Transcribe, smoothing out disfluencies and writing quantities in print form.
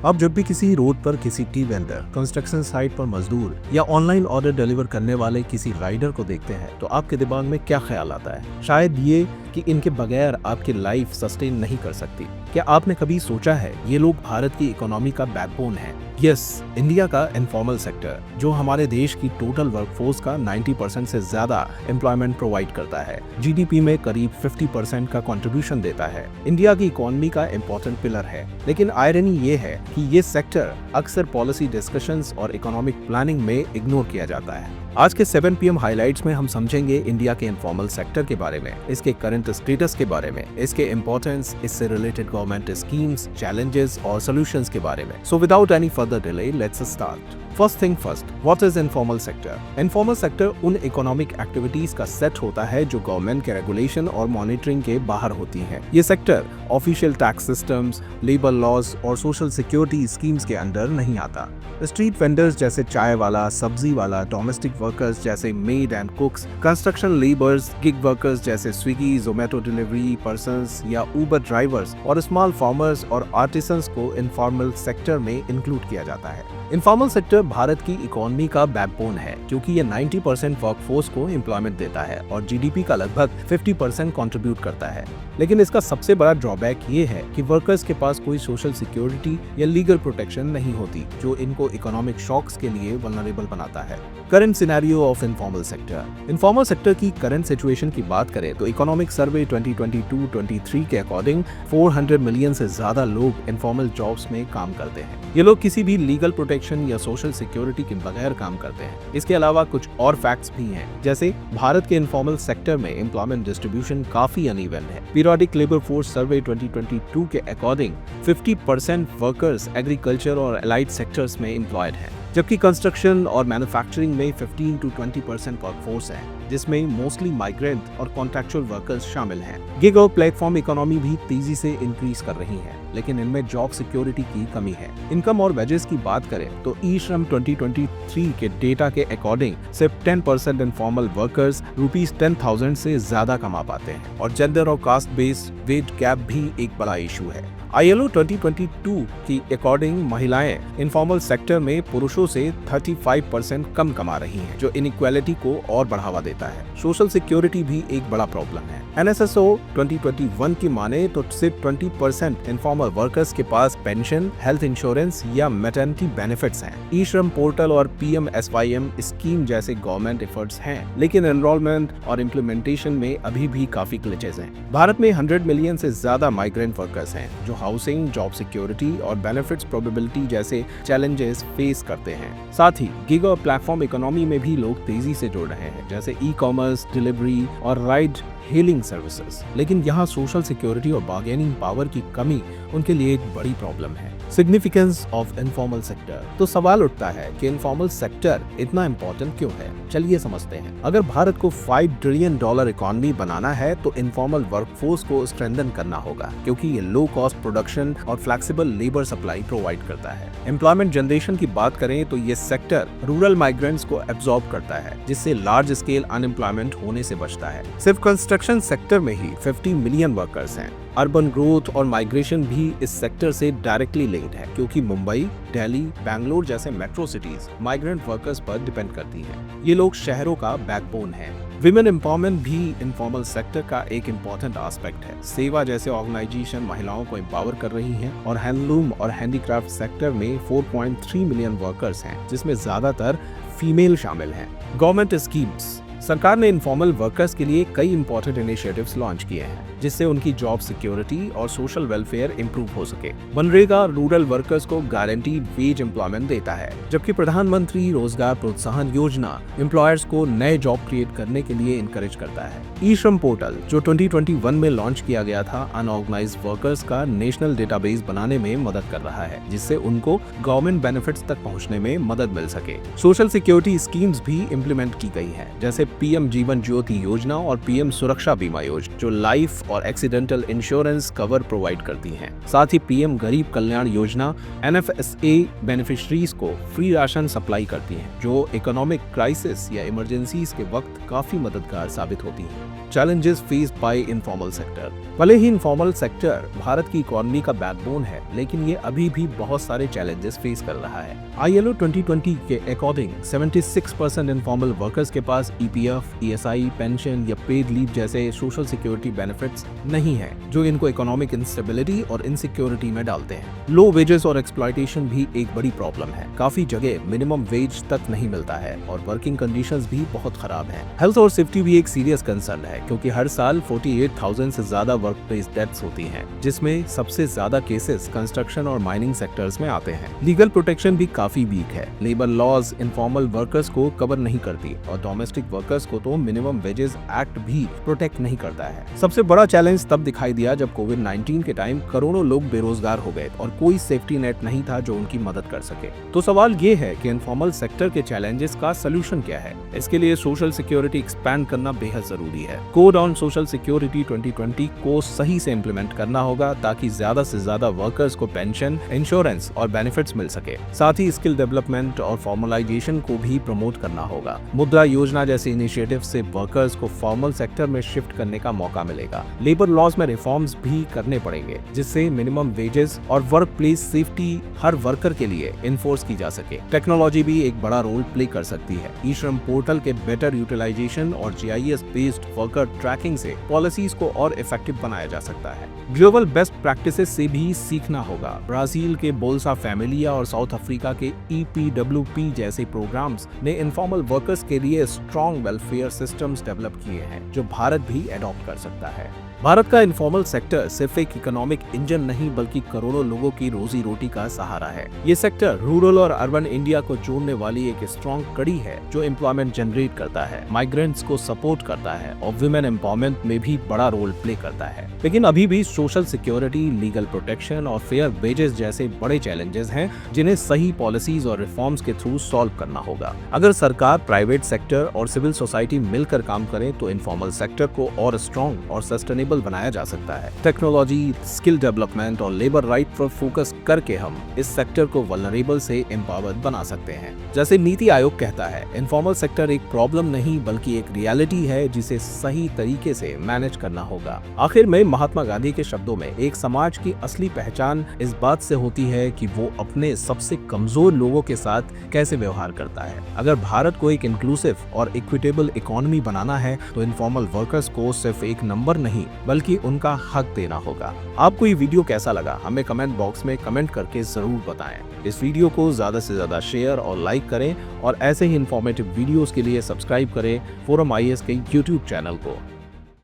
अब जब भी किसी रोड पर किसी टी वेंडर, कंस्ट्रक्शन साइट पर मजदूर या ऑनलाइन ऑर्डर डिलीवर करने वाले किसी राइडर को देखते हैं तो आपके दिमाग में क्या ख्याल आता है? शायद ये कि इनके बगैर आपकी लाइफ सस्टेन नहीं कर सकती। क्या आपने कभी सोचा है ये लोग भारत की इकोनॉमी का बैकबोन है? यस, इंडिया का इनफॉर्मल सेक्टर जो हमारे देश की टोटल वर्कफोर्स का 90% से ज्यादा एम्प्लॉयमेंट प्रोवाइड करता है, जीडीपी में करीब 50% का कंट्रीब्यूशन देता है, इंडिया की इकोनॉमी का इम्पोर्टेंट पिलर है। लेकिन आयरनी ये है कि ये सेक्टर अक्सर पॉलिसी डिस्कशंस और इकोनॉमिक प्लानिंग में इग्नोर किया जाता है। आज के 7 PM हाइलाइट्स में हम समझेंगे इंडिया के इनफॉर्मल सेक्टर के बारे में, इसके करंट स्टेटस के बारे में, इसके इम्पोर्टेंस, इससे रिलेटेड गवर्नमेंट स्कीम्स, चैलेंजेस और सॉल्यूशंस के बारे में। So without any further delay, let's start. First thing first, what is informal sector? Informal sector उन इकोनॉमिक एक्टिविटीज का सेट होता है जो गवर्नमेंट के रेगुलेशन और मॉनिटरिंग के बाहर होती हैं। ये sector official tax systems, labour laws और सोशल सिक्योरिटी स्कीम्स के अंडर नहीं आता। स्ट्रीट वेंडर्स जैसे चाय वाला, सब्जी वाला, डोमेस्टिक वर्कर्स जैसे maid and cooks, construction labours, gig workers जैसे स्विगी, जोमेटो डिलीवरी पर्सन्स या उबर ड्राइवर्स और स्मॉल फार्मर्स और आर्टिसंस को इनफॉर्मल सेक्टर में इंक्लूड किया जाता है। इनफॉर्मल सेक्टर भारत की इकोनॉमी का बैकबोन है क्योंकि ये 90% वर्कफोर्स को एम्प्लॉयमेंट देता है और जीडीपी का लगभग 50% कंट्रीब्यूट करता है। लेकिन इसका सबसे बड़ा ड्रॉबैक ये है कि वर्कर्स के पास कोई सोशल सिक्योरिटी या लीगल प्रोटेक्शन नहीं होती, जो इनको इकोनॉमिक शॉक्स के लिए वल्नरेबल बनाता है। Current scenario of informal sector. Informal sector की करंट सिचुएशन की बात करें तो इकोनॉमिक सर्वे 2022-23 के अकॉर्डिंग 400 मिलियन से ज्यादा लोग इनफॉर्मल जॉब्स में काम करते हैं। ये लोग किसी भी लीगल प्रोटेक्शन या सोशल सिक्योरिटी के बगैर काम करते हैं। इसके अलावा कुछ और फैक्ट्स भी हैं, जैसे भारत के इनफॉर्मल सेक्टर में एम्प्लॉयमेंट डिस्ट्रीब्यूशन काफी अनइवन है। पीरियोडिक लेबर फोर्स सर्वे 2022 के अकॉर्डिंग 50% वर्कर्स एग्रीकल्चर और एलाइड सेक्टर्स में एम्प्लॉयड हैं, जबकि कंस्ट्रक्शन और मैन्युफैक्चरिंग में 15 to 20% वर्कफोर्स है, जिसमें मोस्टली माइग्रेंट और कॉन्ट्रैक्चुअल वर्कर्स शामिल हैं। गिग और प्लेटफॉर्म इकोनॉमी भी तेजी से इंक्रीज कर रही है, लेकिन इनमें जॉब सिक्योरिटी की कमी है। इनकम और वेजेस की बात करें तो ई श्रम 2023 के डेटा के अकॉर्डिंग सिर्फ 10% इनफॉर्मल वर्कर्स ₹10,000 से ज्यादा कमा पाते हैं और जेंडर और कास्ट बेस्ड वेज गैप भी एक बड़ा इशू है। ILO 2022 की अकॉर्डिंग महिलाएं इनफॉर्मल सेक्टर में पुरुषों से 35% कम कमा रही हैं, जो इनइक्वालिटी को और बढ़ावा देता है। सोशल सिक्योरिटी भी एक बड़ा प्रॉब्लम है। NSSO 2021 की माने तो सिर्फ 20% इनफॉर्मल वर्कर्स के पास पेंशन, हेल्थ इंश्योरेंस या मैटरनिटी बेनिफिट्स हैं। ई श्रम पोर्टल और PMSYM स्कीम जैसे गवर्नमेंट एफर्ट्स हैं, लेकिन एनरोलमेंट और इम्प्लीमेंटेशन में अभी भी काफी ग्लिचेस हैं। भारत में 100 मिलियन से ज्यादा माइग्रेंट वर्कर्स हैं जो हाउसिंग, जॉब सिक्योरिटी और बेनिफिट्स प्रोबेबिलिटी जैसे चैलेंजेस फेस करते हैं। साथ ही गिग और प्लेटफॉर्म इकोनॉमी में भी लोग तेजी से जुड़ रहे हैं, जैसे ई-कॉमर्स, डिलीवरी और राइड हेलिंग सर्विसेज। लेकिन यहाँ सोशल सिक्योरिटी और बार्गेनिंग पावर की कमी उनके लिए एक बड़ी प्रॉब्लम है। Significance of informal sector. तो सवाल उठता है कि इनफॉर्मल सेक्टर इतना इम्पोर्टेंट क्यों है? चलिए समझते हैं। अगर भारत को $5 ट्रिलियन इकोनॉमी बनाना है तो इनफॉर्मल वर्कफोर्स को स्ट्रेंथन करना होगा, क्योंकि ये लो कॉस्ट प्रोडक्शन और फ्लेक्सिबल लेबर सप्लाई प्रोवाइड करता है। एम्प्लॉयमेंट जनरेशन की बात करें तो ये सेक्टर रूरल माइग्रेंट्स को एब्जॉर्ब करता है, जिससे लार्ज स्केल अनएम्प्लॉयमेंट होने से बचता है। सिर्फ कंस्ट्रक्शन सेक्टर में ही 50 मिलियन वर्कर्स हैं। अर्बन ग्रोथ और माइग्रेशन भी इस सेक्टर से डायरेक्टली लिंक्ड है, क्योंकि मुंबई, दिल्ली, बैंगलोर जैसे मेट्रो सिटीज माइग्रेंट वर्कर्स पर डिपेंड करती हैं। ये लोग शहरों का बैकबोन हैं। विमेन एम्पावरमेंट भी इनफॉर्मल सेक्टर का एक इम्पोर्टेंट एस्पेक्ट है। सेवा जैसे ऑर्गेनाइजेशन महिलाओं को एम्पावर कर रही हैं और हैंडलूम और हैंडीक्राफ्ट सेक्टर में 4.3 मिलियन वर्कर्स हैं, जिसमें ज्यादातर फीमेल शामिल हैं। Government schemes. सरकार ने इनफॉर्मल वर्कर्स के लिए कई इंपॉर्टेंट इनिशिएटिव्स लॉन्च किए हैं, जिससे उनकी जॉब सिक्योरिटी और सोशल वेलफेयर इंप्रूव हो सके। मनरेगा रूरल वर्कर्स को गारंटीड वेज एम्प्लॉयमेंट देता है, जबकि प्रधानमंत्री रोजगार प्रोत्साहन योजना एम्प्लॉयर्स को नए जॉब क्रिएट करने के लिए इंकरेज करता है। ई श्रम पोर्टल जो 2021 में लॉन्च किया गया था, अनऑर्गेनाइज्ड वर्कर्स का नेशनल डेटाबेस बनाने में मदद कर रहा है, जिससे उनको गवर्नमेंट बेनिफिट्स तक पहुंचने में मदद मिल सके। सोशल सिक्योरिटी स्कीम्स भी इम्प्लीमेंट की गई है, जैसे PM जीवन ज्योति योजना और PM सुरक्षा बीमा योजना, जो लाइफ और एक्सीडेंटल इंश्योरेंस कवर प्रोवाइड करती हैं। साथ ही PM गरीब कल्याण योजना NFSA बेनिफिशरीज को फ्री राशन सप्लाई करती हैं, जो इकोनॉमिक क्राइसिस या इमरजेंसीज के वक्त काफी मददगार साबित होती हैं। Challenges faced by informal sector। भले ही इनफॉर्मल सेक्टर भारत की इकोनॉमी का बैकबोन है, लेकिन ये अभी भी बहुत सारे चैलेंजेस फेस कर रहा है। ILO 2020 के अकॉर्डिंग 76% इनफॉर्मल वर्कर्स के पास EPF, ESI, पेंशन या पेड लीव जैसे सोशल सिक्योरिटी बेनिफिट्स नहीं है, जो इनको इकोनॉमिक इंस्टेबिलिटी और इनसिक्योरिटी में डालते हैं। लो वेजेस और एक्सप्लॉयटेशन भी एक बड़ी प्रॉब्लम है। काफी जगह मिनिमम वेज तक नहीं मिलता है और वर्किंग कंडीशंस भी बहुत खराब हैं। हेल्थ और सेफ्टी भी एक सीरियस कंसर्न है, क्योंकि हर साल 48,000 से ज्यादा वर्क प्लेस डेथ्स होती हैं, जिसमें सबसे ज्यादा केसेस कंस्ट्रक्शन और माइनिंग सेक्टर्स में आते हैं। लीगल प्रोटेक्शन भी काफी वीक है। लेबर लॉज इनफॉर्मल वर्कर्स को कवर नहीं करती और डोमेस्टिक वर्कर्स को तो मिनिमम वेजेस एक्ट भी प्रोटेक्ट नहीं करता है। सबसे बड़ा चैलेंज तब दिखाई दिया जब कोविड-19 के टाइम करोड़ों लोग बेरोजगार हो गए और कोई सेफ्टी नेट नहीं था जो उनकी मदद कर सके। तो सवाल ये है कि इनफॉर्मल सेक्टर के चैलेंजेस का सोल्यूशन क्या है? इसके लिए सोशल सिक्योरिटी एक्सपैंड करना बेहद जरूरी है। कोड ऑन सोशल सिक्योरिटी 2020 को सही से इम्प्लीमेंट करना होगा, ताकि ज्यादा से ज्यादा वर्कर्स को पेंशन, इंश्योरेंस और बेनिफिट्स मिल सके। साथ ही स्किल डेवलपमेंट और फॉर्मलाइजेशन को भी प्रमोट करना होगा। मुद्रा योजना जैसे इनिशिएटिव से वर्कर्स को फॉर्मल सेक्टर में शिफ्ट करने का मौका मिलेगा। लेबर लॉज में रिफॉर्म्स भी करने पड़ेंगे, जिससे मिनिमम वेजेस और वर्क प्लेस सेफ्टी हर वर्कर के लिए इन्फोर्स की जा सके। टेक्नोलॉजी भी एक बड़ा रोल प्ले कर सकती है। ई-श्रम पोर्टल के बेटर यूटिलाइजेशन और GIS बेस्ड वर्कर ट्रैकिंग से पॉलिसीज को और इफेक्टिव बनाया जा सकता है। ग्लोबल बेस्ट प्रैक्टिसेस से भी सीखना होगा। ब्राजील के बोल्सा फैमिलिया और साउथ अफ्रीका के EPWP जैसे प्रोग्राम्स ने इनफॉर्मल वर्कर्स के लिए स्ट्रॉन्ग वेलफेयर सिस्टम्स डेवलप किए हैं, जो भारत भी एडॉप्ट कर सकता है। भारत का इनफॉर्मल सेक्टर सिर्फ एक इकोनॉमिक इंजन नहीं, बल्कि करोड़ों लोगों की रोजी रोटी का सहारा है। ये सेक्टर रूरल और अर्बन इंडिया को जोड़ने वाली एक स्ट्रॉन्ग कड़ी है, जो एम्प्लॉयमेंट जनरेट करता है, माइग्रेंट्स को सपोर्ट करता है और वुमेन एम्पावरमेंट में भी बड़ा रोल प्ले करता है। लेकिन अभी भी सोशल सिक्योरिटी, लीगल प्रोटेक्शन और फेयर वेजेस जैसे बड़े चैलेंजेस हैं, जिन्हें सही पॉलिसीज और रिफॉर्म्स के थ्रू सॉल्व करना होगा। अगर सरकार, प्राइवेट सेक्टर और सिविल सोसाइटी मिलकर काम करें तो इनफॉर्मल सेक्टर को और स्ट्रॉन्ग और सस्टेनेबल बनाया जा सकता है। टेक्नोलॉजी, स्किल डेवलपमेंट और लेबर राइट पर फोकस करके हम इस सेक्टर को वल्नरेबल से एम्पावर्ड बना सकते हैं। जैसे नीति आयोग कहता है, इनफॉर्मल सेक्टर एक प्रॉब्लम नहीं बल्कि एक रियलिटी है, जिसे सही तरीके से मैनेज करना होगा। आखिर में महात्मा गांधी के शब्दों में, एक समाज की असली पहचान इस बात से होती है कि वो अपने सबसे कमजोर लोगों के साथ कैसे व्यवहार करता है। अगर भारत को एक इंक्लूसिव और इक्विटेबल इकोनॉमी बनाना है तो इनफॉर्मल वर्कर्स को सिर्फ एक नंबर नहीं बल्कि उनका हक देना होगा। आपको ये वीडियो कैसा लगा, हमें कमेंट बॉक्स में कमेंट करके जरूर बताएं। इस वीडियो को ज्यादा से ज्यादा शेयर और लाइक करें और ऐसे ही इंफॉर्मेटिव वीडियोस के लिए सब्सक्राइब करें फोरम IAS के YouTube चैनल को।